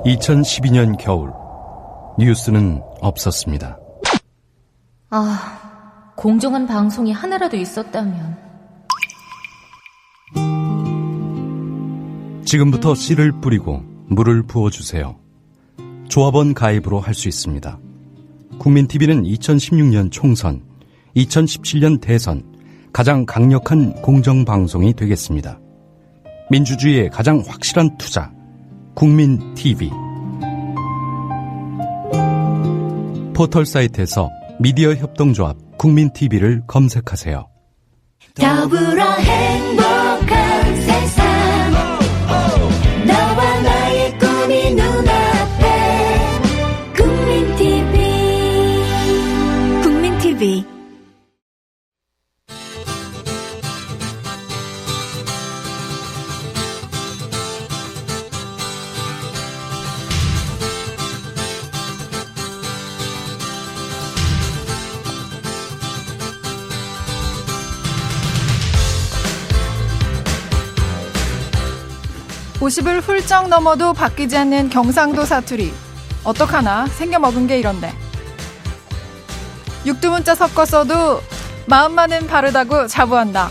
2012년 겨울, 뉴스는 없었습니다. 공정한 방송이 하나라도 있었다면. 지금부터 씨를 뿌리고 물을 부어주세요. 조합원 가입으로 할 수 있습니다. 국민TV는 2016년 총선, 2017년 대선 가장 강력한 공정방송이 되겠습니다. 민주주의의 가장 확실한 투자, 국민TV. 포털 사이트에서 미디어 협동조합 국민TV를 검색하세요. 더불어 행복한 세상, 너와 나의 꿈이 눈앞에. 국민TV. (50을) 훌쩍 넘어도 바뀌지 않는 경상도 사투리. 어떡하나 생겨먹은 게 이런데. 육두문자 섞어 써도 마음만은 바르다고 자부한다.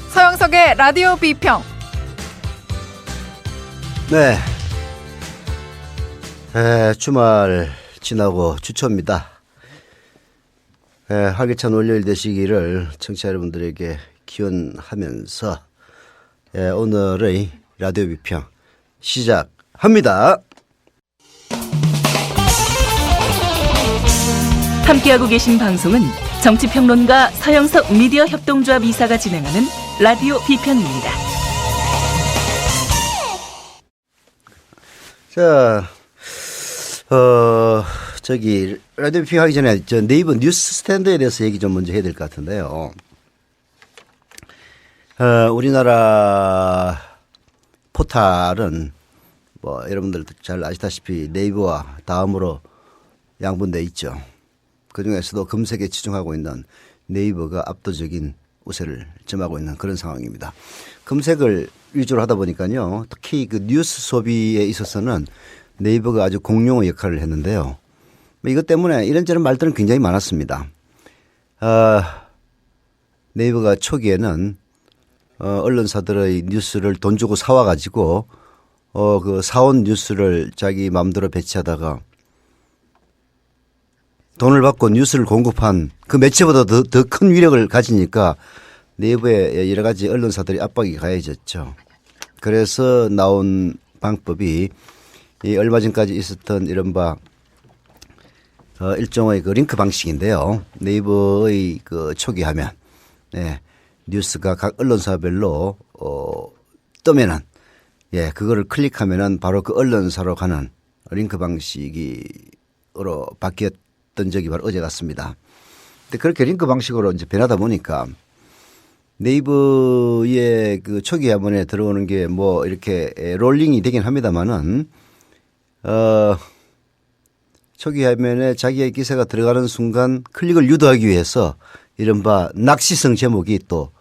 서영석의 라디오 비평. 네. 주말 지나고 주초입니다. 활기찬 월요일 되시기를 청취자 여러분들에게 기원하면서 오늘의 라디오 비평 시작합니다. 함께하고 계신 방송은 정치평론가 서영석 미디어 협동조합 이사가 진행하는 라디오 비평입니다. 자, 라디오 비평 하기 전에 저 네이버 뉴스 스탠드에 대해서 얘기 좀 먼저 해야 될 것 같은데요. 우리나라 포탈은 뭐 여러분들 잘 아시다시피 네이버와 다음으로 양분돼 있죠. 그중에서도 검색에 치중하고 있는 네이버가 압도적인 우세를 점하고 있는 그런 상황입니다. 검색을 위주로 하다 보니까요. 특히 그 뉴스 소비에 있어서는 네이버가 아주 공룡의 역할을 했는데요. 이것 때문에 이런저런 말들은 굉장히 많았습니다. 네이버가 초기에는 언론사들의 뉴스를 돈 주고 사와가지고 그 사온 뉴스를 자기 마음대로 배치하다가 돈을 받고 뉴스를 공급한 그 매체보다 더 큰 위력을 가지니까 네이버에 여러 가지 언론사들이 압박이 가해졌죠. 그래서 나온 방법이 이 얼마 전까지 있었던 이른바 일종의 그 링크 방식인데요. 네이버의 그 초기 화면, 뉴스가 각 언론사별로 뜨면은 그거를 클릭하면은 바로 그 언론사로 가는 링크 방식으로 바뀌었던 적이 바로 어제 같습니다. 근데 그렇게 링크 방식으로 이제 변하다 보니까 네이버의 그 초기 화면에 들어오는 게 뭐 이렇게 롤링이 되긴 합니다만은 초기 화면에 자기의 기사가 들어가는 순간 클릭을 유도하기 위해서 이른바 낚시성 제목이 또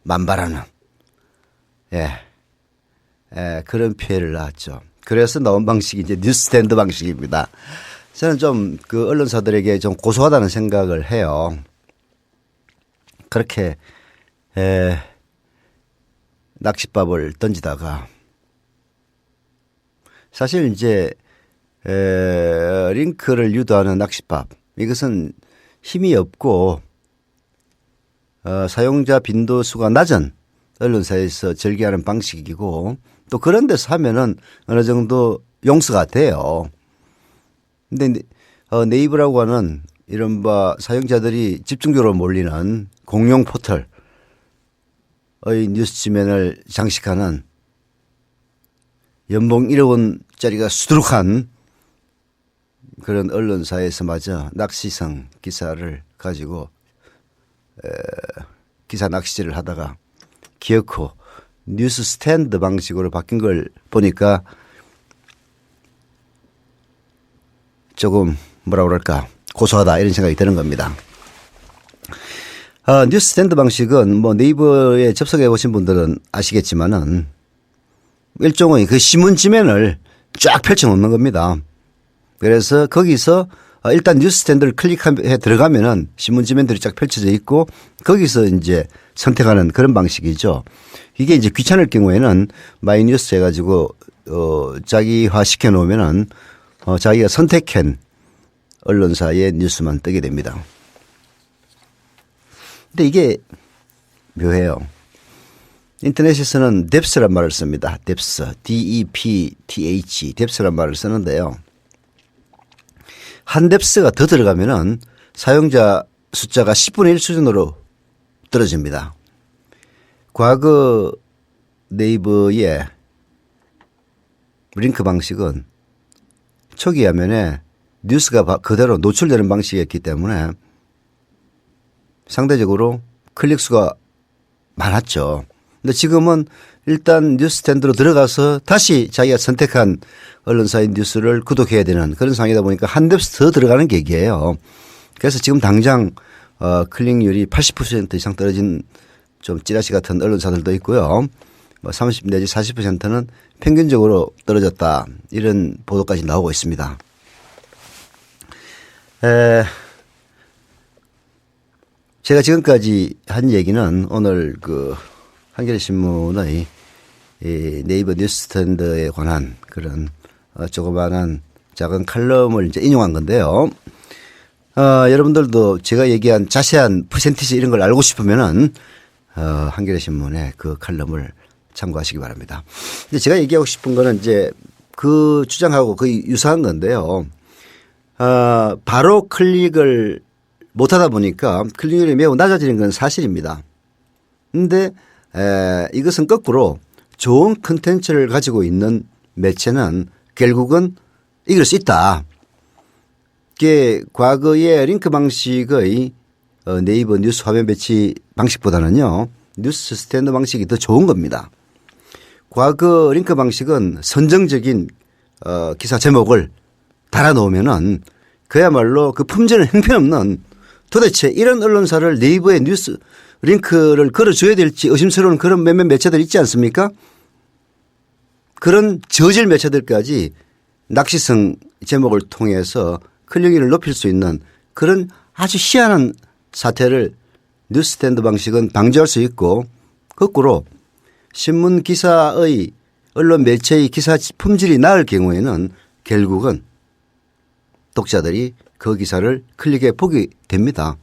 만발하는 그런 피해를 낳았죠. 그래서 나온 방식이 이제 뉴스스탠드 방식입니다. 저는 좀 그 언론사들에게 좀 고소하다는 생각을 해요. 그렇게 낚싯밥을 던지다가 사실 이제 링크를 유도하는 낚싯밥, 이것은 힘이 없고 사용자 빈도수가 낮은 언론사에서 절개하는 방식이고 또 그런 데서 하면은 어느 정도 용서가 돼요. 근데 네이버라고 하는 이른바 사용자들이 집중적으로 몰리는 공룡 포털의 뉴스 지면을 장식하는 연봉 1억 원짜리가 수두룩한 그런 언론사에서마저 낚시성 기사를 가지고 기사 낚시질을 하다가 기어코 뉴스 스탠드 방식으로 바뀐 걸 보니까 조금 뭐라 그럴까 고소하다 이런 생각이 드는 겁니다. 뉴스 스탠드 방식은 뭐 네이버에 접속해 보신 분들은 아시겠지만은 일종의 그 신문 지면을 쫙 펼쳐놓는 겁니다. 그래서 거기서 일단 뉴스스탠드를 클릭해 들어가면은 신문지면들이 쫙 펼쳐져 있고 거기서 이제 선택하는 그런 방식이죠. 이게 이제 귀찮을 경우에는 마이뉴스 해가지고 자기화 시켜 놓으면은 자기가 선택한 언론사의 뉴스만 뜨게 됩니다. 근데 이게 묘해요. 인터넷에서는 depth란 말을 씁니다. depth, D-E-P-T-H, depth란 말을 쓰는데요. 한 depth가 더 들어가면은 사용자 숫자가 10분의 1 수준으로 떨어집니다. 과거 네이버의 링크 방식은 초기 화면에 뉴스가 그대로 노출되는 방식이었기 때문에 상대적으로 클릭 수가 많았죠. 근데 지금은 일단 뉴스스탠드로 들어가서 다시 자기가 선택한 언론사의 뉴스를 구독해야 되는 그런 상황이다 보니까 한 뎁스 더 들어가는 계기예요. 그래서 지금 당장 클릭률이 80% 이상 떨어진 좀 찌라시 같은 언론사들도 있고요. 30 내지 40%는 평균적으로 떨어졌다. 이런 보도까지 나오고 있습니다. 제가 지금까지 한 얘기는 오늘 그 한겨레신문의 네이버 뉴스스탠드에 관한 그런 조그마한 작은 칼럼을 이제 인용한 건데요. 여러분들도 제가 얘기한 자세한 퍼센티지 이런 걸 알고 싶으면은 한겨레신문의 그 칼럼을 참고하시기 바랍니다. 근데 제가 얘기하고 싶은 거는 이제 그 주장하고 거의 유사한 건데요. 바로 클릭을 못하다 보니까 클릭률이 매우 낮아지는 건 사실입니다. 그런데 이것은 거꾸로 좋은 컨텐츠를 가지고 있는 매체는 결국은 이길 수 있다. 이게 과거의 링크 방식의 네이버 뉴스 화면 배치 방식보다는요. 뉴스 스탠드 방식이 더 좋은 겁니다. 과거 링크 방식은 선정적인 기사 제목을 달아놓으면은 그야말로 그 품질은 형편없는 도대체 이런 언론사를 네이버에 뉴스 링크를 걸어줘야 될지 의심스러운 그런 몇몇 매체들 있지 않습니까? 그런 저질 매체들까지 낚시성 제목을 통해서 클릭률을 높일 수 있는 그런 아주 희한한 사태를 뉴스스탠드 방식은 방지할 수 있고 거꾸로 신문 기사의 언론 매체의 기사 품질이 나을 경우에는 결국은 독자들이 그 기사를 클릭해 보게 됩니다.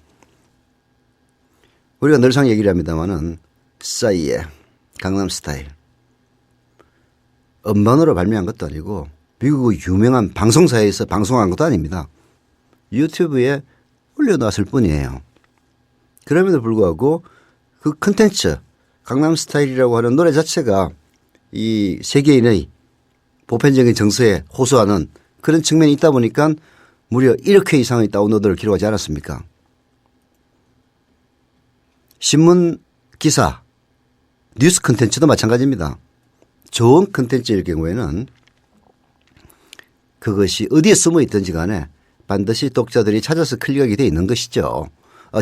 우리가 늘상 얘기를 합니다마는 싸이의 강남스타일 음반으로 발매한 것도 아니고 미국의 유명한 방송사에서 방송한 것도 아닙니다. 유튜브에 올려놨을 뿐이에요. 그럼에도 불구하고 그 컨텐츠 강남스타일이라고 하는 노래 자체가 이 세계인의 보편적인 정서에 호소하는 그런 측면이 있다 보니까 무려 1억 회 이상의 다운로드를 기록하지 않았습니까? 신문 기사, 뉴스 컨텐츠도 마찬가지입니다. 좋은 컨텐츠일 경우에는 그것이 어디에 숨어 있든지 간에 반드시 독자들이 찾아서 클릭하게 돼 있는 것이죠.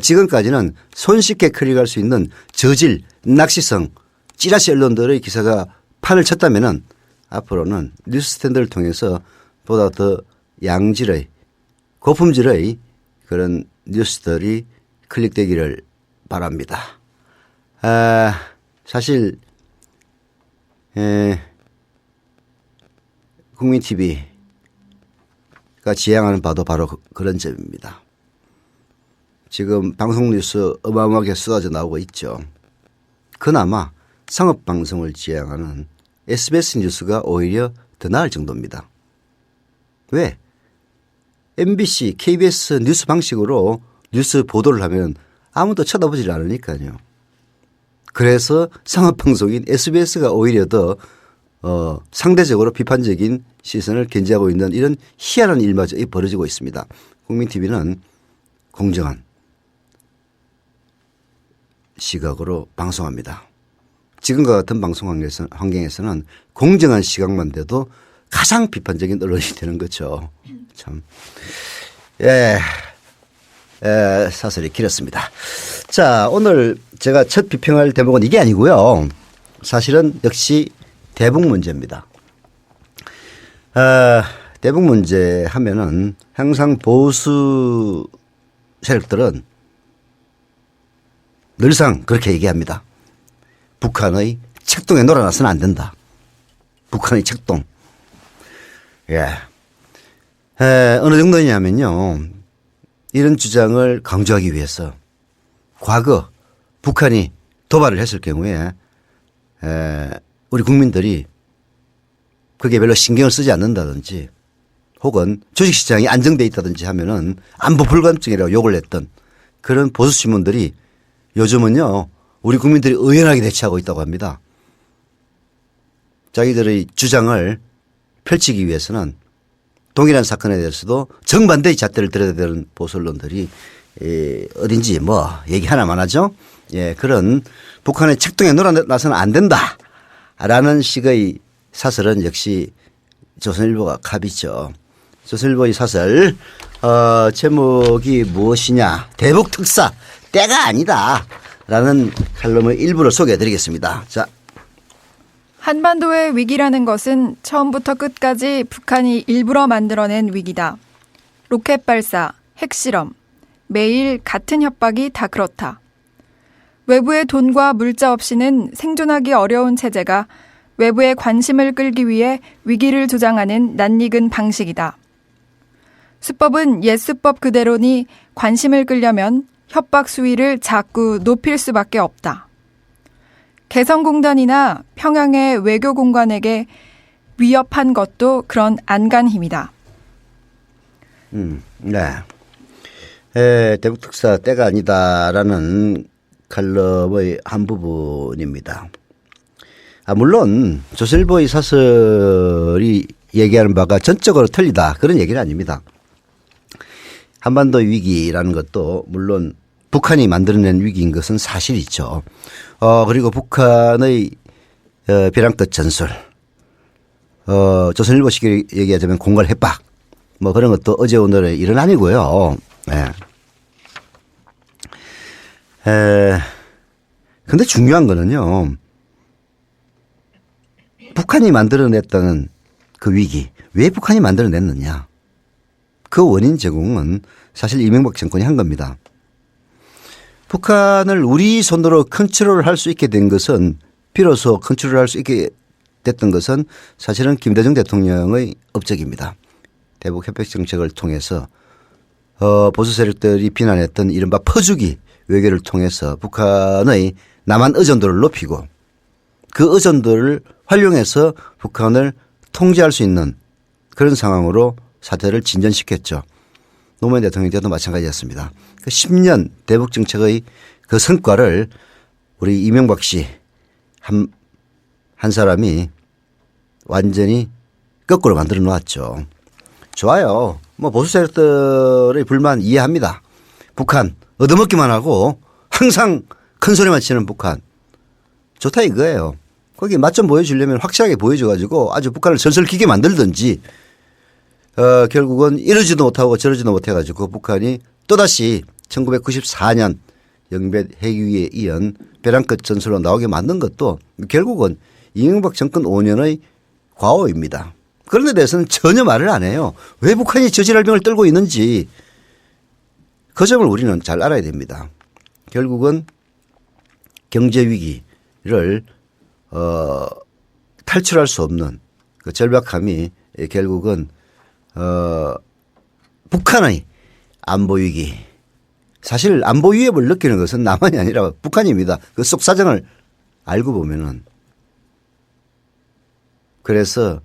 지금까지는 손쉽게 클릭할 수 있는 저질, 낚시성, 찌라시 언론들의 기사가 판을 쳤다면은 앞으로는 뉴스스탠드를 통해서 보다 더 양질의 고품질의 그런 뉴스들이 클릭되기를 바랍니다. 사실 국민TV가 지향하는 바도 바로 그런 점입니다. 지금 방송 뉴스 어마어마하게 쏟아져 나오고 있죠. 그나마 상업방송을 지향하는 SBS 뉴스가 오히려 더 나을 정도입니다. 왜? MBC, KBS 뉴스 방식으로 뉴스 보도를 하면 아무도 쳐다보질 않으니까요. 그래서 상업방송인 SBS가 오히려 더 상대적으로 비판적인 시선을 견지하고 있는 이런 희한한 일마저 벌어지고 있습니다. 국민TV는 공정한 시각으로 방송합니다. 지금과 같은 방송 환경에서는 공정한 시각만 돼도 가장 비판적인 언론이 되는 거죠. 참. 사설이 길었습니다. 자, 오늘 제가 첫 비평할 대목은 이게 아니고요. 사실은 역시 대북 문제입니다. 대북 문제 하면은 항상 보수 세력들은 늘상 그렇게 얘기합니다. 북한의 책동에 놀아나서는 안 된다. 북한의 책동. 예. 어느 정도냐면요. 이런 주장을 강조하기 위해서 과거 북한이 도발을 했을 경우에 우리 국민들이 그게 별로 신경을 쓰지 않는다든지 혹은 주식시장이 안정돼 있다든지 하면은 안보 불감증이라고 욕을 했던 그런 보수신문들이 요즘은요 우리 국민들이 의연하게 대처하고 있다고 합니다. 자기들의 주장을 펼치기 위해서는 동일한 사건에 대해서도 정반대의 잣대를 들여야 되는 보수 언론들이 어딘지 뭐 얘기 하나만 하죠. 예, 그런 북한의 책동에 놀아나서는 안 된다라는 식의 사설은 역시 조선일보가 갑이죠. 조선일보의 사설 제목이 무엇이냐. 대북 특사 때가 아니다라는 칼럼의 일부를 소개해드리겠습니다. 자, 한반도의 위기라는 것은 처음부터 끝까지 북한이 일부러 만들어낸 위기다. 로켓 발사, 핵실험, 매일 같은 협박이 다 그렇다. 외부의 돈과 물자 없이는 생존하기 어려운 체제가 외부의 관심을 끌기 위해 위기를 조장하는 낯익은 방식이다. 수법은 옛 수법 그대로니 관심을 끌려면 협박 수위를 자꾸 높일 수밖에 없다. 개성공단이나 평양의 외교공관에게 위협한 것도 그런 안간 힘이다. 네. 대북 특사 때가 아니다라는 칼럼의 한 부분입니다. 물론 조선일보의 사설이 얘기하는 바가 전적으로 틀리다 그런 얘기는 아닙니다. 한반도 위기라는 것도 물론 북한이 만들어낸 위기인 것은 사실이죠. 그리고 북한의 벼랑끝 전술, 조선일보식으로 얘기하자면 공갈 협박, 뭐 그런 것도 어제 오늘의 일은 아니고요. 네. 근데 중요한 거는요. 북한이 만들어냈다는 그 위기, 왜 북한이 만들어냈느냐. 그 원인 제공은 사실 이명박 정권이 한 겁니다. 북한을 우리 손으로 컨트롤할 수 있게 된 것은 비로소 컨트롤할 수 있게 됐던 것은 사실은 김대중 대통령의 업적입니다. 대북 협박 정책을 통해서 보수 세력들이 비난했던 이른바 퍼주기 외교를 통해서 북한의 남한 의존도를 높이고 그 의존도를 활용해서 북한을 통제할 수 있는 그런 상황으로 사태를 진전시켰죠. 노무현 대통령 때도 마찬가지였습니다. 그 10년 대북 정책의 그 성과를 우리 이명박 씨 한 사람이 완전히 거꾸로 만들어 놓았죠. 좋아요. 뭐 보수 세력들의 불만 이해합니다. 북한 얻어먹기만 하고 항상 큰 소리만 치는 북한. 좋다 이거예요. 거기 맛 좀 보여주려면 확실하게 보여줘가지고 아주 북한을 설설키게 만들든지 결국은 이러지도 못하고 저러지도 못해가지고 북한이 또다시 1994년 영변 핵위기에 이은 벼랑끝 전술로 나오게 만든 것도 결국은 이명박 정권 5년의 과오입니다. 그런 데 대해서는 전혀 말을 안 해요. 왜 북한이 저질할병을 떨고 있는지 그 점을 우리는 잘 알아야 됩니다. 결국은 경제위기를 탈출할 수 없는 그 절박함이 결국은 북한의 안보위기. 사실 안보 위협을 느끼는 것은 남한이 아니라 북한입니다. 그 속 사정을 알고 보면은. 그래서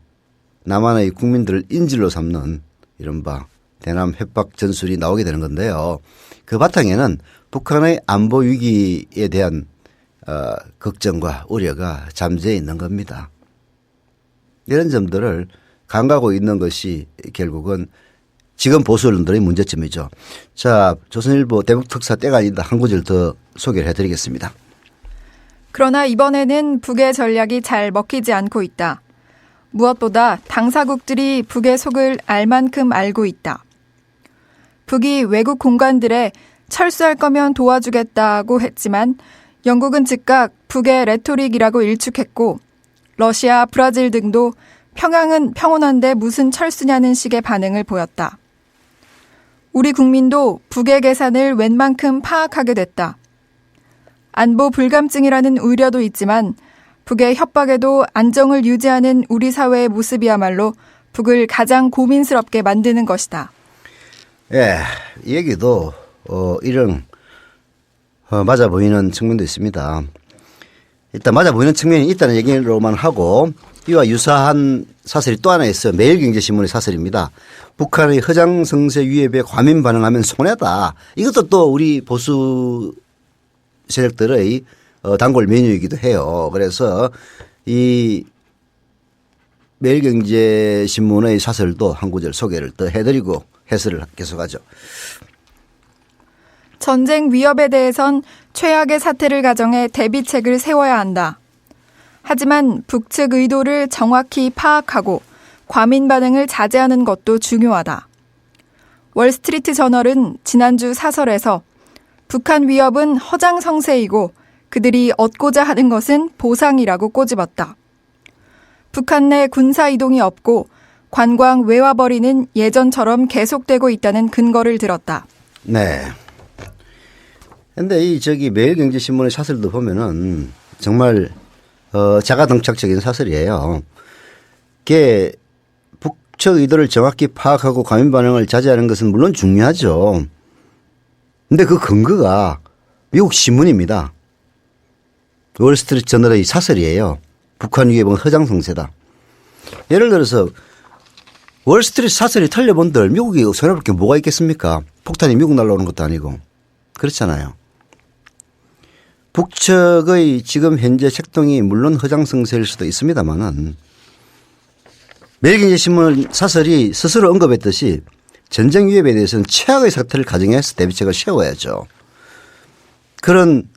남한의 국민들을 인질로 삼는 이른바 대남 협박 전술이 나오게 되는 건데요. 그 바탕에는 북한의 안보 위기에 대한 걱정과 우려가 잠재해 있는 겁니다. 이런 점들을 간과하고 있는 것이 결국은 지금 보수 언론들의 문제점이죠. 자, 조선일보 대북 특사 때가 아니다 한 구절 더 소개를 해드리겠습니다. 그러나 이번에는 북의 전략이 잘 먹히지 않고 있다. 무엇보다 당사국들이 북의 속을 알 만큼 알고 있다. 북이 외국 공관들에 철수할 거면 도와주겠다고 했지만 영국은 즉각 북의 레토릭이라고 일축했고 러시아, 브라질 등도 평양은 평온한데 무슨 철수냐는 식의 반응을 보였다. 우리 국민도 북의 계산을 웬만큼 파악하게 됐다. 안보 불감증이라는 우려도 있지만 북의 협박에도 안정을 유지하는 우리 사회의 모습이야말로 북을 가장 고민스럽게 만드는 것이다. 예, 이 얘기도 이런 맞아 보이는 측면도 있습니다. 일단 맞아 보이는 측면이 있다는 얘기로만 하고 이와 유사한 사설이 또 하나 있어요. 매일경제신문의 사설입니다. 북한의 허장성세 위협에 과민 반응하면 손해다. 이것도 또 우리 보수 세력들의 단골 메뉴이기도 해요. 그래서 이 매일경제신문의 사설도 한 구절 소개를 더 해드리고 해설을 계속하죠. 전쟁 위협에 대해선 최악의 사태를 가정해 대비책을 세워야 한다. 하지만 북측 의도를 정확히 파악하고 과민 반응을 자제하는 것도 중요하다. 월스트리트 저널은 지난주 사설에서 북한 위협은 허장성세이고 그들이 얻고자 하는 것은 보상이라고 꼬집었다. 북한 내 군사 이동이 없고 관광 외화벌이는 예전처럼 계속되고 있다는 근거를 들었다. 네. 근데 이 매일경제신문의 사설도 보면은 정말 자가당착적인 사설이에요. 그게 북측 의도를 정확히 파악하고 과민 반응을 자제하는 것은 물론 중요하죠. 근데 그 근거가 미국 신문입니다. 월스트리트 저널의 사설이에요. 북한 위협은 허장성세다. 예를 들어서 월스트리트 사설이 틀려본들 미국이 손해볼 게 뭐가 있겠습니까? 폭탄이 미국 날라오는 것도 아니고. 그렇잖아요. 북측의 지금 현재 책동이 물론 허장성세일 수도 있습니다만은 매일경제신문 사설이 스스로 언급했듯이 전쟁 위협에 대해서는 최악의 사태를 가정해서 대비책을 세워야죠. 그런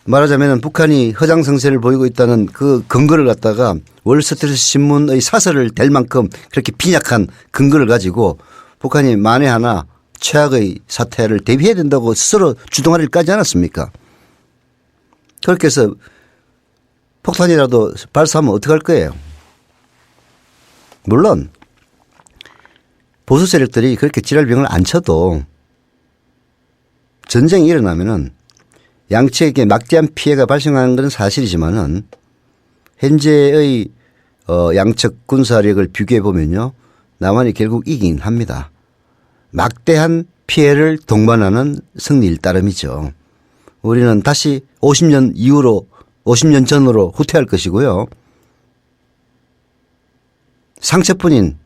말하자면 북한이 허장성세를 보이고 있다는 그 근거를 갖다가 월스트리트 신문의 사설을 댈 만큼 그렇게 빈약한 근거를 가지고 북한이 만에 하나 최악의 사태를 대비해야 된다고 스스로 주동하기를 까지 않았습니까? 그렇게 해서 폭탄이라도 발사하면 어떡할 거예요? 물론 보수 세력들이 그렇게 지랄병을 안 쳐도 전쟁이 일어나면은 양측에게 막대한 피해가 발생하는 건 사실이지만은 현재의 양측 군사력을 비교해 보면요. 남한이 결국 이기긴 합니다. 막대한 피해를 동반하는 승리일 따름이죠. 우리는 다시 50년 전으로 후퇴할 것이고요. 상처뿐인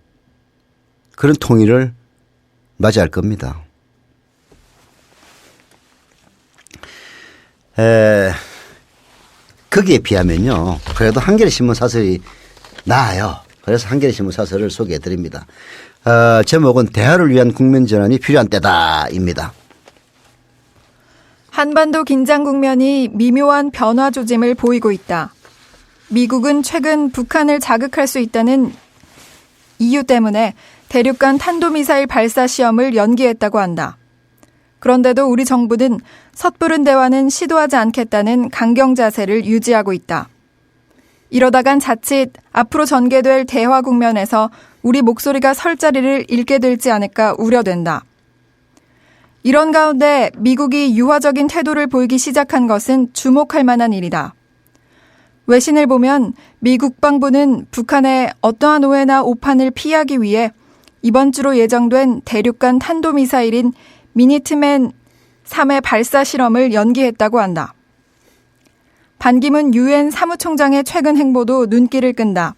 그런 통일을 맞이할 겁니다. 거기에 비하면요. 그래도 한겨레 신문 사설이 나아요. 그래서 한겨레 신문 사설을 소개해 드립니다. 제목은 대화를 위한 국면 전환이 필요한 때다입니다. 한반도 긴장 국면이 미묘한 변화 조짐을 보이고 있다. 미국은 최근 북한을 자극할 수 있다는 이유 때문에 대륙간 탄도미사일 발사 시험을 연기했다고 한다. 그런데도 우리 정부는 섣부른 대화는 시도하지 않겠다는 강경 자세를 유지하고 있다. 이러다간 자칫 앞으로 전개될 대화 국면에서 우리 목소리가 설 자리를 잃게 될지 않을까 우려된다. 이런 가운데 미국이 유화적인 태도를 보이기 시작한 것은 주목할 만한 일이다. 외신을 보면 미 국방부는 북한의 어떠한 오해나 오판을 피하기 위해 이번 주로 예정된 대륙간 탄도미사일인 미니트맨 3의 발사 실험을 연기했다고 한다. 반기문 유엔 사무총장의 최근 행보도 눈길을 끈다.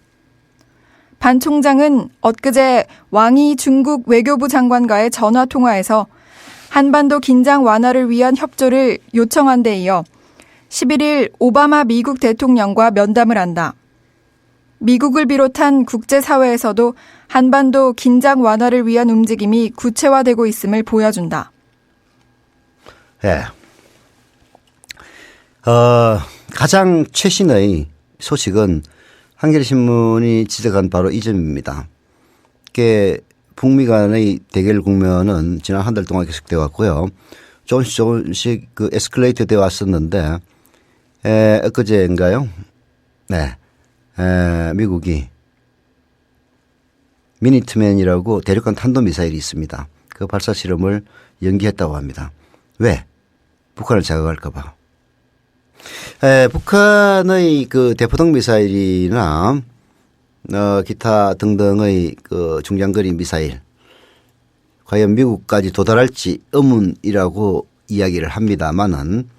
반 총장은 엊그제 왕이 중국 외교부 장관과의 전화통화에서 한반도 긴장 완화를 위한 협조를 요청한 데 이어 11일 오바마 미국 대통령과 면담을 한다. 미국을 비롯한 국제사회에서도 한반도 긴장 완화를 위한 움직임이 구체화되고 있음을 보여준다. 예. 가장 최신의 소식은 한겨레 신문이 지적한 바로 이 점입니다. 이게 북미 간의 대결 국면은 지난 한 달 동안 계속되어 왔고요. 조금씩 그 에스컬레이트 되어 왔었는데 엊그제인가요? 네. 미국이 미니트맨이라고 대륙간 탄도미사일이 있습니다. 그 발사 실험을 연기했다고 합니다. 왜? 북한을 자극할까 봐. 북한의 그 대포동 미사일이나 기타 등등의 그 중장거리 미사일 과연 미국까지 도달할지 의문이라고 이야기를 합니다만은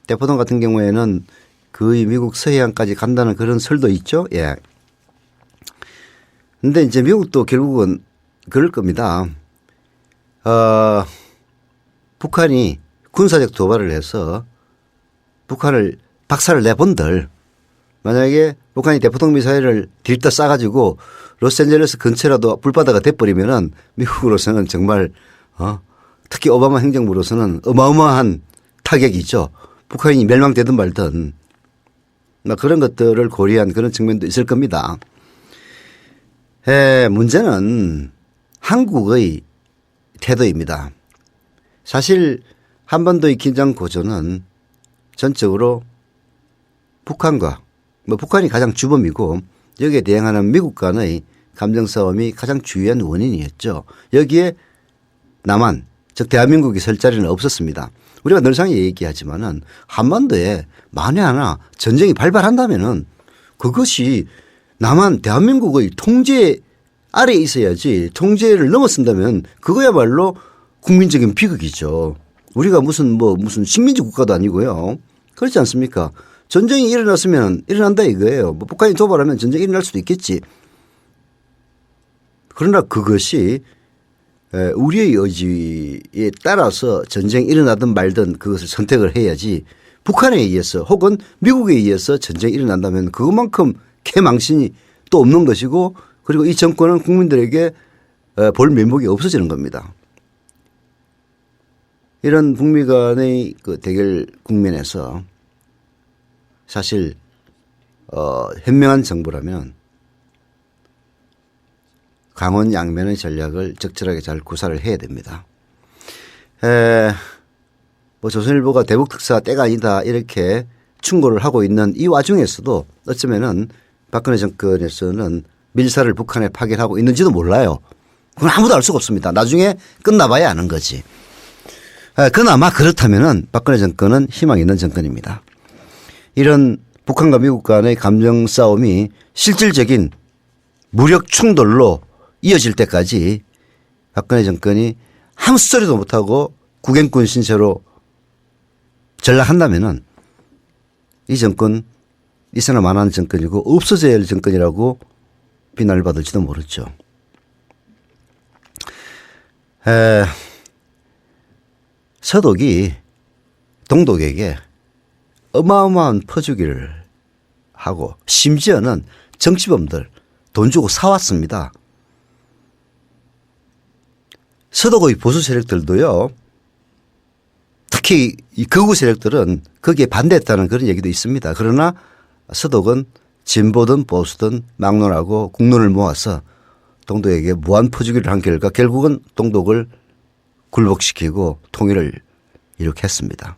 대포동 같은 경우에는 거의 미국 서해안까지 간다는 그런 설도 있죠. 예. 근데 이제 미국도 결국은 그럴 겁니다. 북한이 군사적 도발을 해서 북한을 박살을 내본들 만약에 북한이 대포동 미사일을 들떠 싸가지고 로스앤젤레스 근처라도 불바다가 돼버리면은 미국으로서는 정말 특히 오바마 행정부로서는 어마어마한 타격이죠. 북한이 멸망되든 말든 그런 것들을 고려한 그런 측면도 있을 겁니다. 문제는 한국의 태도입니다. 사실 한반도의 긴장 고조는 전적으로 북한과 북한이 가장 주범이고 여기에 대응하는 미국 간의 감정 싸움이 가장 주요한 원인이었죠. 여기에 남한 즉 대한민국이 설 자리는 없었습니다. 우리가 늘상 얘기하지만은 한반도에 만에 하나 전쟁이 발발한다면은 그것이 남한 대한민국의 통제 아래에 있어야지 통제를 넘어선다면 그거야말로 국민적인 비극이죠. 우리가 무슨 식민지 국가도 아니고요. 그렇지 않습니까? 전쟁이 일어났으면 일어난다 이거예요. 북한이 도발하면 전쟁이 일어날 수도 있겠지. 그러나 그것이 우리의 의지에 따라서 전쟁이 일어나든 말든 그것을 선택을 해야지 북한에 의해서 혹은 미국에 의해서 전쟁이 일어난다면 그것만큼 개망신이 또 없는 것이고 그리고 이 정권은 국민들에게 볼 면목이 없어지는 겁니다. 이런 북미 간의 그 대결 국면에서 사실 현명한 정부라면 강원 양면의 전략을 적절하게 잘 구사를 해야 됩니다. 조선일보가 대북 특사 때가 아니다 이렇게 충고를 하고 있는 이 와중에서도 어쩌면은 박근혜 정권에서는 밀사를 북한에 파견하고 있는지도 몰라요. 그건 아무도 알 수가 없습니다. 나중에 끝나봐야 아는 거지. 그나마 그렇다면은 박근혜 정권은 희망 있는 정권입니다. 이런 북한과 미국 간의 감정 싸움이 실질적인 무력 충돌로 이어질 때까지 박근혜 정권이 아무 소리도 못하고 국영군 신세로 전락한다면은 이 정권 있어나 마나한 정권이고 없어져야 할 정권이라고 비난을 받을지도 모르죠. 서독이 동독에게 어마어마한 퍼주기를 하고 심지어는 정치범들 돈 주고 사왔습니다. 서독의 보수 세력들도요. 특히 이 극우 세력들은 거기에 반대했다는 그런 얘기도 있습니다. 그러나 서독은 진보든 보수든 막론하고 국론을 모아서 동독에게 무한 퍼주기를 한 결과 결국은 동독을 굴복시키고 통일을 이렇게 했습니다.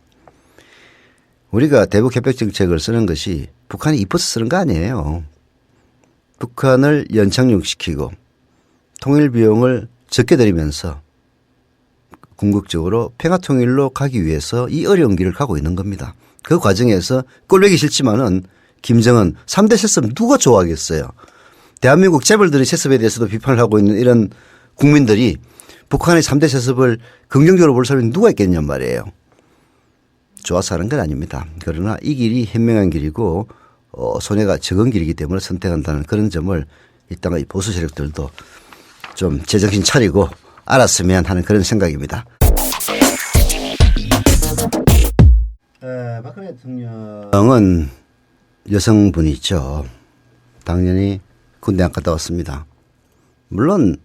우리가 대북 협력 정책을 쓰는 것이 북한이 이뻐서 쓰는 거 아니에요. 북한을 연착륙시키고 통일 비용을 적게 들이면서 궁극적으로 평화통일로 가기 위해서 이 어려운 길을 가고 있는 겁니다. 그 과정에서 꼴보기 싫지만은 김정은 3대 세습 누가 좋아하겠어요. 대한민국 재벌들의 세습에 대해서도 비판을 하고 있는 이런 국민들이 북한의 3대 세습을 긍정적으로 볼 사람이 누가 있겠냔 말이에요. 좋아서 하는 건 아닙니다. 그러나 이 길이 현명한 길이고 손해가 적은 길이기 때문에 선택한다는 그런 점을 이 땅의 보수 세력들도 좀 제정신 차리고 알았으면 하는 그런 생각입니다. 박근혜 대통령은 여성분이죠. 당연히 군대 안 갔다 왔습니다. 물론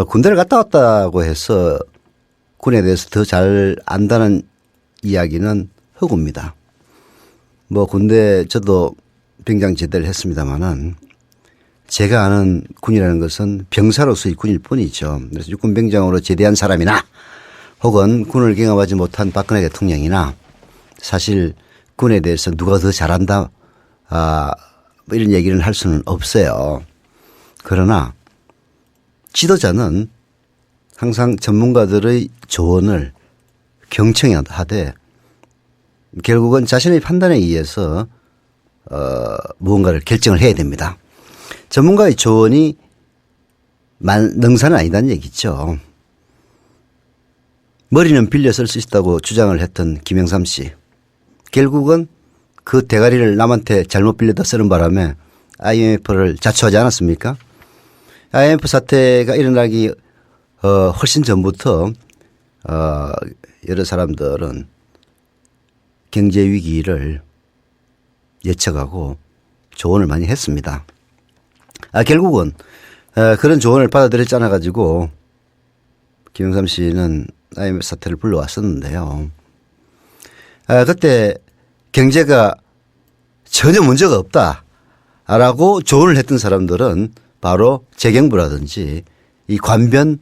군대를 갔다 왔다고 해서 군에 대해서 더 잘 안다는 이야기는 허구입니다. 군대 저도 병장 제대를 했습니다마는 제가 아는 군이라는 것은 병사로서의 군일 뿐이죠. 그래서 육군병장으로 제대한 사람이나 혹은 군을 경험하지 못한 박근혜 대통령이나 사실 군에 대해서 누가 더 잘한다 이런 얘기는 할 수는 없어요. 그러나 지도자는 항상 전문가들의 조언을 경청하되 결국은 자신의 판단에 의해서 무언가를 결정을 해야 됩니다. 전문가의 조언이 능사는 아니다는 얘기죠. 머리는 빌려 쓸 수 있다고 주장을 했던 김영삼 씨. 결국은 그 대가리를 남한테 잘못 빌려다 쓰는 바람에 IMF를 자초하지 않았습니까? IMF 사태가 일어나기 훨씬 전부터 여러 사람들은 경제 위기를 예측하고 조언을 많이 했습니다. 결국은 그런 조언을 받아들였지 않아 가지고 김영삼 씨는 IMF 사태를 불러왔었는데요. 그때 경제가 전혀 문제가 없다라고 조언을 했던 사람들은 바로 재경부라든지 이 관변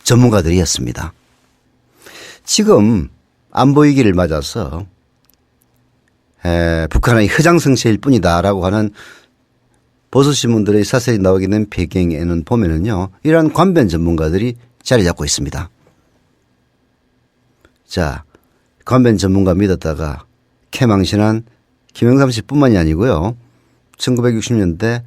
전문가들이었습니다. 지금 안보 위기를 맞아서 북한의 허장성세일 뿐이다라고 하는 보수신문들의 사설이 나오게 된 배경에는 보면은요, 이러한 관변 전문가들이 자리 잡고 있습니다. 자, 관변 전문가 믿었다가 캐망신한 김영삼 씨뿐만이 아니고요. 1960년대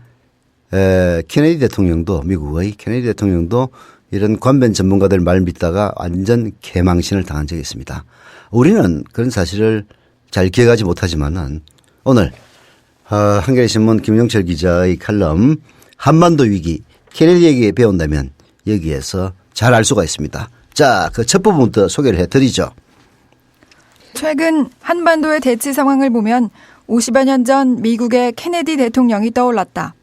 케네디 대통령도, 미국의 케네디 대통령도 이런 관변 전문가들 말 믿다가 완전 개망신을 당한 적이 있습니다. 우리는 그런 사실을 잘 기억하지 못하지만은 오늘 한겨레신문 김영철 기자의 칼럼 한반도 위기 케네디에게 배운다면 여기에서 잘 알 수가 있습니다. 자, 그 첫 부분부터 소개를 해드리죠. 최근 한반도의 대치 상황을 보면 50여 년 전 미국의 케네디 대통령이 떠올랐다.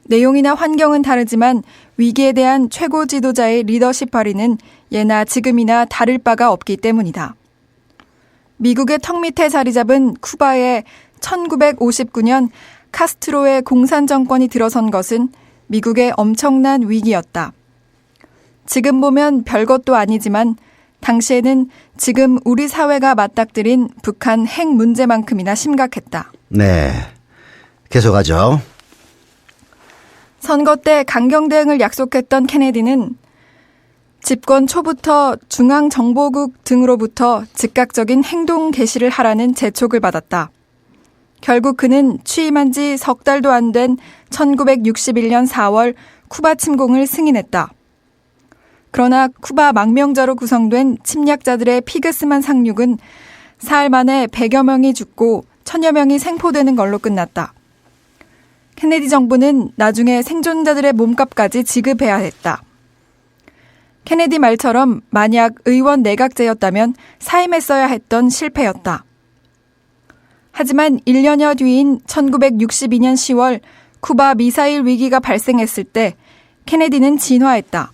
내용이나 환경은 다르지만 위기에 대한 최고 지도자의 리더십 발휘는 예나 지금이나 다를 바가 없기 때문이다. 미국의 턱 밑에 자리 잡은 쿠바에 1959년 카스트로의 공산 정권이 들어선 것은 미국의 엄청난 위기였다. 지금 보면 별것도 아니지만 당시에는 지금 우리 사회가 맞닥뜨린 북한 핵 문제만큼이나 심각했다. 네, 계속하죠. 선거 때 강경 대응을 약속했던 케네디는 집권 초부터 중앙정보국 등으로부터 즉각적인 행동 개시를 하라는 재촉을 받았다. 결국 그는 취임한 지 석 달도 안 된 1961년 4월 쿠바 침공을 승인했다. 그러나 쿠바 망명자로 구성된 침략자들의 피그스만 상륙은 사흘 만에 100여 명이 죽고 1000여 명이 생포되는 걸로 끝났다. 케네디 정부는 나중에 생존자들의 몸값까지 지급해야 했다. 케네디 말처럼 만약 의원 내각제였다면 사임했어야 했던 실패였다. 하지만 1년여 뒤인 1962년 10월 쿠바 미사일 위기가 발생했을 때 케네디는 진화했다.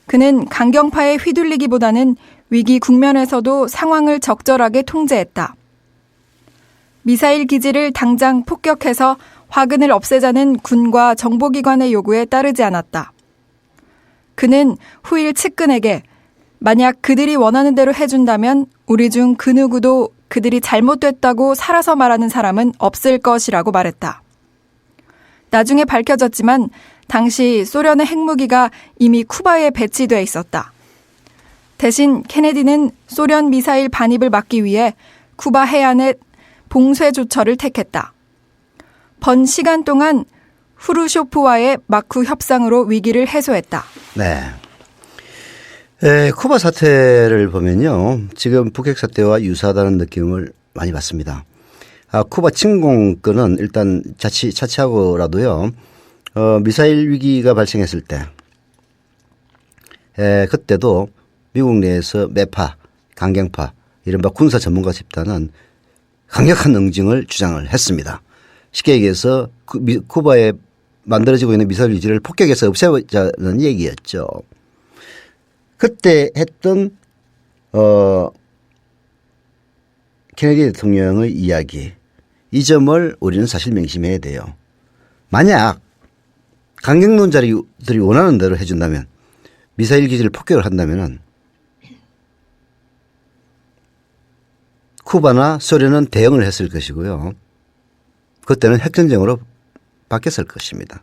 그는 강경파에 휘둘리기보다는 위기 국면에서도 상황을 적절하게 통제했다. 미사일 기지를 당장 폭격해서 화근을 없애자는 군과 정보기관의 요구에 따르지 않았다. 그는 후일 측근에게 만약 그들이 원하는 대로 해준다면 우리 중 그 누구도 그들이 잘못됐다고 살아서 말하는 사람은 없을 것이라고 말했다. 나중에 밝혀졌지만 당시 소련의 핵무기가 이미 쿠바에 배치돼 있었다. 대신 케네디는 소련 미사일 반입을 막기 위해 쿠바 해안에 봉쇄 조처를 택했다. 번 시간 동안 후르쇼프와의 마쿠 협상으로 위기를 해소했다. 네. 쿠바 사태를 보면요. 지금 북핵 사태와 유사하다는 느낌을 많이 받습니다. 쿠바 침공권은 일단 차치하고라도요. 미사일 위기가 발생했을 때 그때도 미국 내에서 매파, 강경파, 이른바 군사 전문가 집단은 강력한 응징을 주장을 했습니다. 쉽게 얘기해서 쿠바에 만들어지고 있는 미사일 위지를 폭격해서 없애자는 얘기였죠. 그때 했던 케네디 대통령의 이야기, 이 점을 우리는 사실 명심해야 돼요. 만약 강경론자들이 원하는 대로 해준다면, 미사일 기지를 폭격을 한다면 쿠바나 소련은 대응을 했을 것이고요. 그때는 핵전쟁으로 바뀌었을 것입니다.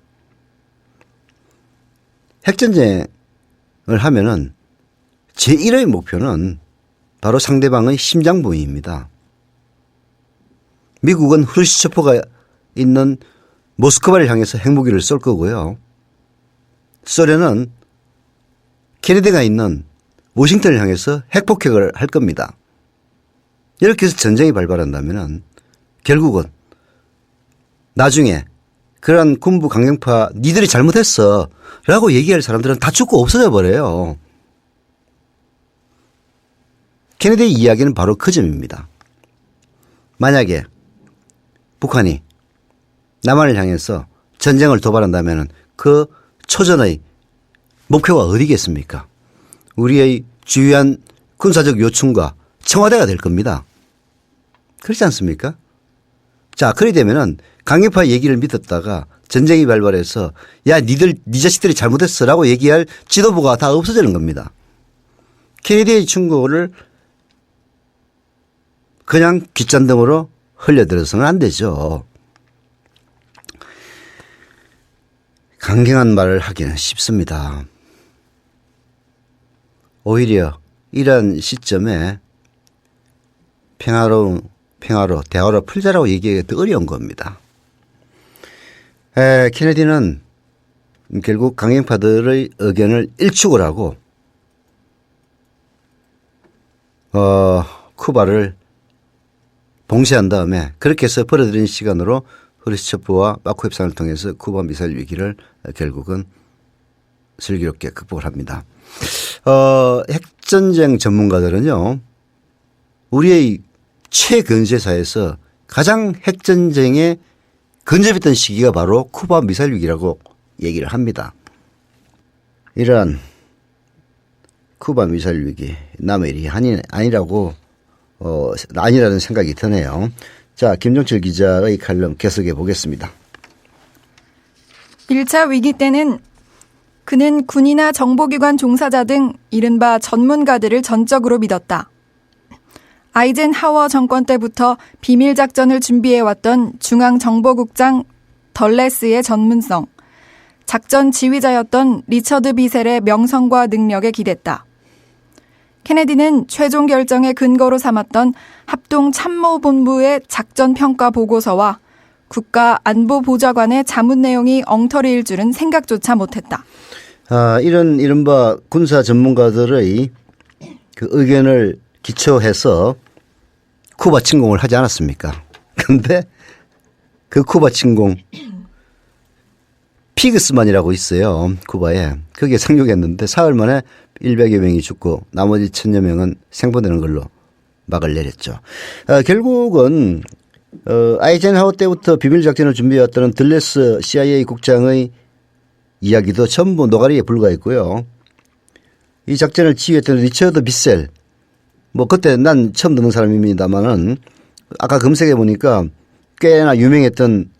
핵전쟁을 하면은 제1의 목표는 바로 상대방의 심장 부위입니다. 미국은 후르시초프가 있는 모스크바를 향해서 핵무기를 쏠 거고요. 소련은 케네디가 있는 워싱턴을 향해서 핵폭격을 할 겁니다. 이렇게 해서 전쟁이 발발한다면 결국은 나중에 그러한 군부 강경파 니들이 잘못했어 라고 얘기할 사람들은 다 죽고 없어져 버려요. 케네디의 이야기는 바로 그 점입니다. 만약에 북한이 남한을 향해서 전쟁을 도발한다면 그 초전의 목표가 어디겠습니까? 우리의 주요한 군사적 요충과 청와대가 될 겁니다. 그렇지 않습니까? 자, 그리 되면은 강경파 얘기를 믿었다가 전쟁이 발발해서 야, 네 자식들이 잘못했어라고 얘기할 지도부가 다 없어지는 겁니다. 케네디의 충고를 그냥 귓잔등으로 흘려들어서는 안 되죠. 강경한 말을 하기는 쉽습니다. 오히려 이런 시점에 평화로 대화로 풀자라고 얘기하기가 더 어려운 겁니다. 케네디는 결국 강경파들의 의견을 일축을 하고 쿠바를 봉쇄한 다음에 그렇게 해서 벌어들인 시간으로 후르시초프와 마코 협상을 통해서 쿠바 미사일 위기를 결국은 슬기롭게 극복을 합니다. 핵전쟁 전문가들은요, 우리의 최근세사에서 가장 핵전쟁에 근접했던 시기가 바로 쿠바 미사일 위기라고 얘기를 합니다. 이러한 쿠바 미사일 위기 남의 일이 아니라는 생각이 드네요. 자, 김종철 기자의 칼럼 계속해 보겠습니다. 1차 위기 때는 그는 군이나 정보기관 종사자 등 이른바 전문가들을 전적으로 믿었다. 아이젠하워 정권 때부터 비밀작전을 준비해왔던 중앙정보국장 덜레스의 전문성, 작전 지휘자였던 리처드 비셀의 명성과 능력에 기댔다. 케네디는 최종 결정의 근거로 삼았던 합동참모본부의 작전평가 보고서와 국가안보보좌관의 자문 내용이 엉터리일 줄은 생각조차 못했다. 이런 이른바 군사 전문가들의 그 의견을 기초해서 쿠바 침공을 하지 않았습니까? 그런데 그 쿠바 침공 피그스만이라고 있어요. 쿠바에. 거기에 상륙했는데 사흘 만에 100여 명이 죽고 나머지 1000여 명은 생포되는 걸로 막을 내렸죠. 결국은 아이젠하워 때부터 비밀작전을 준비해왔던 들레스 CIA 국장의 이야기도 전부 노가리에 불과했고요. 이 작전을 지휘했던 리처드 비셀, 그때 난 처음 듣는 사람입니다만은 아까 검색해 보니까 꽤나 유명했던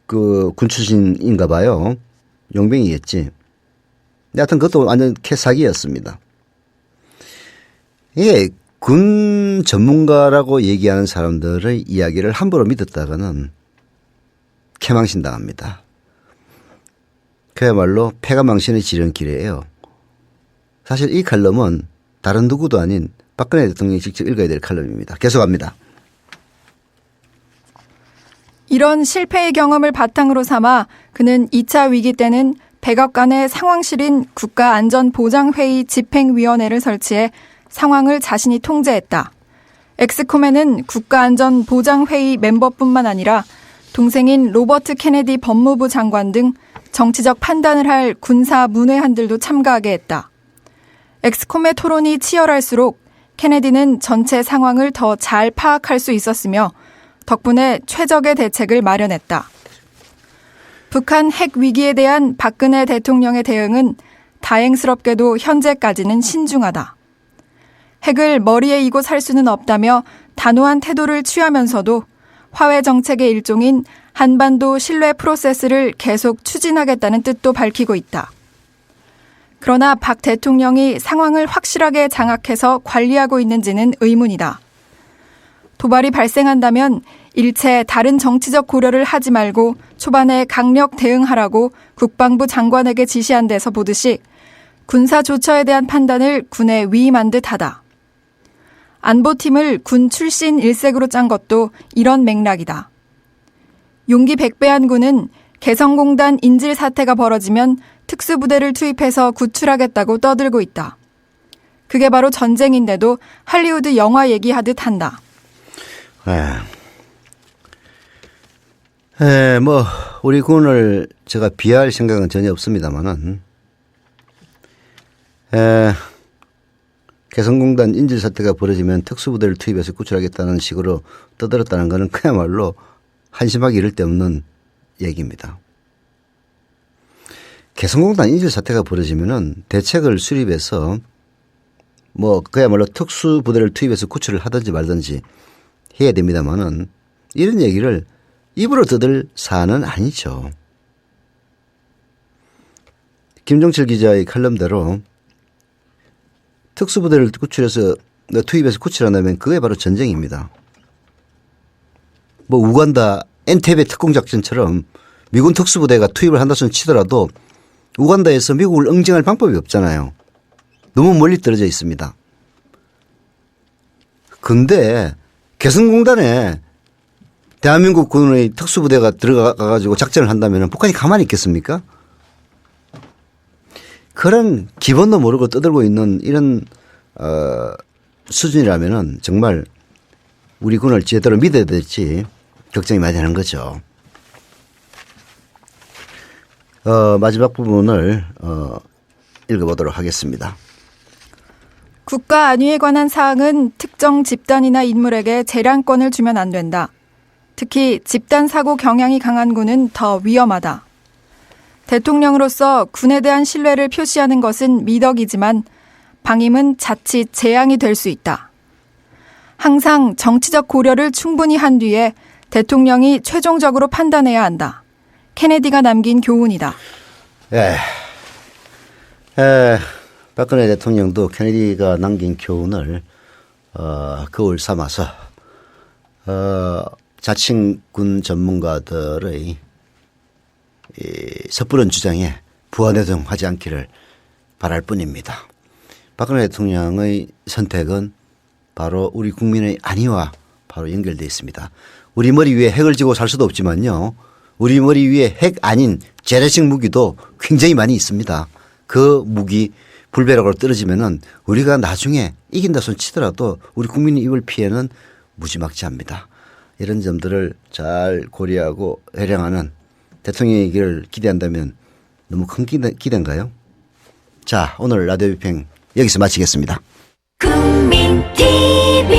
그 군 출신인가 봐요. 용병이겠지. 하여튼 그것도 완전 개사기였습니다. 이게 군 전문가라고 얘기하는 사람들의 이야기를 함부로 믿었다가는 개망신당합니다. 그야말로 패가망신의 지름길이에요. 사실 이 칼럼은 다른 누구도 아닌 박근혜 대통령이 직접 읽어야 될 칼럼입니다. 계속합니다. 이런 실패의 경험을 바탕으로 삼아 그는 2차 위기 때는 백악관의 상황실인 국가안전보장회의 집행위원회를 설치해 상황을 자신이 통제했다. 엑스콤에는 국가안전보장회의 멤버뿐만 아니라 동생인 로버트 케네디 법무부 장관 등 정치적 판단을 할 군사 문외한들도 참가하게 했다. 엑스콤의 토론이 치열할수록 케네디는 전체 상황을 더 잘 파악할 수 있었으며 덕분에 최적의 대책을 마련했다. 북한 핵 위기에 대한 박근혜 대통령의 대응은 다행스럽게도 현재까지는 신중하다. 핵을 머리에 이고 살 수는 없다며 단호한 태도를 취하면서도 화해 정책의 일종인 한반도 신뢰 프로세스를 계속 추진하겠다는 뜻도 밝히고 있다. 그러나 박 대통령이 상황을 확실하게 장악해서 관리하고 있는지는 의문이다. 도발이 발생한다면 일체 다른 정치적 고려를 하지 말고 초반에 강력 대응하라고 국방부 장관에게 지시한 데서 보듯이 군사 조처에 대한 판단을 군에 위임한 듯하다. 안보팀을 군 출신 일색으로 짠 것도 이런 맥락이다. 용기 백배한 군은 개성공단 인질 사태가 벌어지면 특수부대를 투입해서 구출하겠다고 떠들고 있다. 그게 바로 전쟁인데도 할리우드 영화 얘기하듯 한다. 뭐 우리 군을 제가 비하할 생각은 전혀 없습니다만은 개성공단 인질 사태가 벌어지면 특수부대를 투입해서 구출하겠다는 식으로 떠들었다는 것은 그야말로 한심하기 이를 데 없는 얘기입니다. 개성공단 인질 사태가 벌어지면은 대책을 수립해서 뭐 그야말로 특수부대를 투입해서 구출을 하든지 말든지 해야 됩니다만은 이런 얘기를 입으로 떠들 사안은 아니죠. 김종철 기자의 칼럼대로 특수부대를 구출해서 투입해서 구출한다면 그게 바로 전쟁입니다. 뭐 우간다 엔테베 특공작전처럼 미군 특수부대가 투입을 한다 손 치더라도 우간다에서 미국을 응징할 방법이 없잖아요. 너무 멀리 떨어져 있습니다. 근데 개성공단에 대한민국 군의 특수부대가 들어가가지고 작전을 한다면 북한이 가만히 있겠습니까? 그런 기본도 모르고 떠들고 있는 이런 수준이라면은 정말 우리 군을 제대로 믿어야 될지 걱정이 많이 되는 거죠. 마지막 부분을 읽어보도록 하겠습니다. 국가 안위에 관한 사항은 특정 집단이나 인물에게 재량권을 주면 안 된다. 특히 집단 사고 경향이 강한 군은 더 위험하다. 대통령으로서 군에 대한 신뢰를 표시하는 것은 미덕이지만 방임은 자칫 재앙이 될 수 있다. 항상 정치적 고려를 충분히 한 뒤에 대통령이 최종적으로 판단해야 한다. 케네디가 남긴 교훈이다. 박근혜 대통령도 케네디가 남긴 교훈을 거울 삼아서 자칭 군 전문가들의 섣부른 주장에 부안해동하지 않기를 바랄 뿐입니다. 박근혜 대통령의 선택은 바로 우리 국민의 안위와 바로 연결되어 있습니다. 우리 머리 위에 핵을 쥐고 살 수도 없지만요. 우리 머리 위에 핵 아닌 재래식 무기도 굉장히 많이 있습니다. 그 무기 불벼락으로 떨어지면은 우리가 나중에 이긴다 손 치더라도 우리 국민의 입을 피해는 무지막지합니다. 이런 점들을 잘 고려하고 해량하는 대통령의 길을 기대한다면 너무 큰 기대인가요? 자, 오늘 라디오 비평 여기서 마치겠습니다. 국민TV